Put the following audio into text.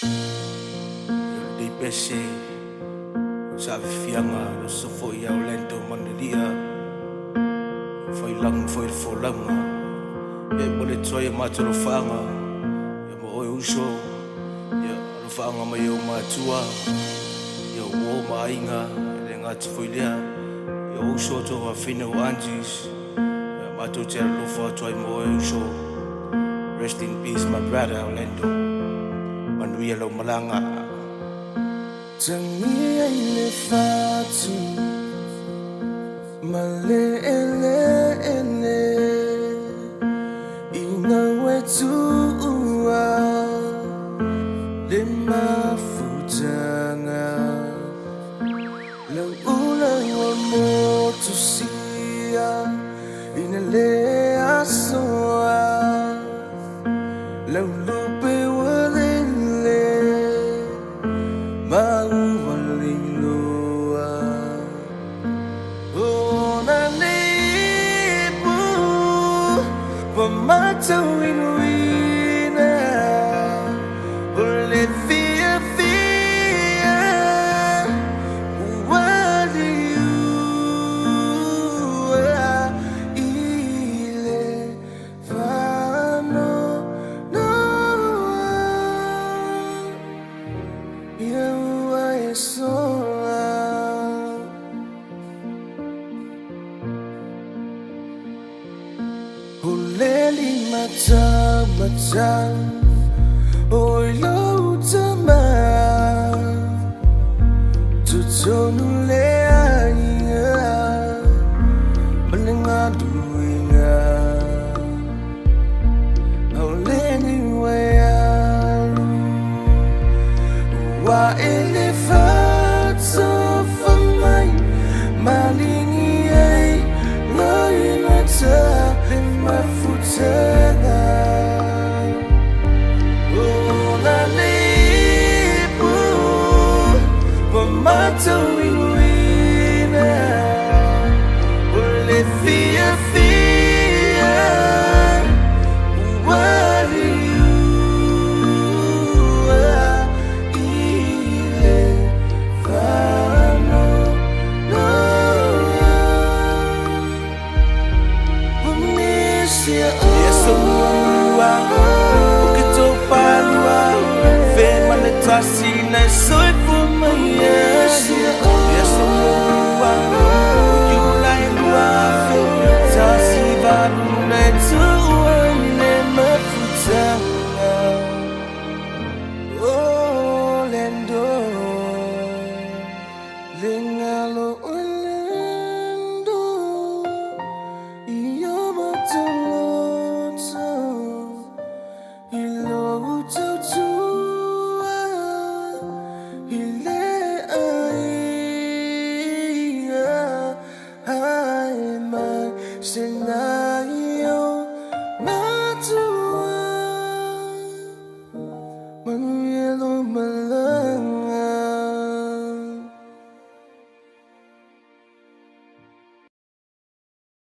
Di pese sabe fianga lo so foi ao lento Manulelia foi lang foi folanga e mole toy matolo fanga e mo Uso ya lo fanga mai o matua ya o mainga le ngati foi lea ya Uso to va fine o anjis ya mato ter lo fo toy mo Uso. Rest in peace my brother Orlando Manuia lo malanga. Tangia ile fatu Manulelia ina wetu ua le mafutanga lang ulang wa motu sia ina le asoa lang lupe walele mauwaling lua ona nipu pamatau inuina ole fia fia wali ua ile fano noa ia ua e soa Huleli mata oi lo tama tutonu lea inga menengadu inga Huleli wealu wa elefato famai malingi ai ngoi mata mafutanga ona nipu pamatau inuina ole fia fia wali ua ile fano noa Semua o que tu palua vem manetasi na soy fumaya ya semua you like lua tasi baru na tu ne mafutanga oh lendo lengalo Orlando iyo matoloto ilo ututua ile aiga hai mai senayo matua Manuia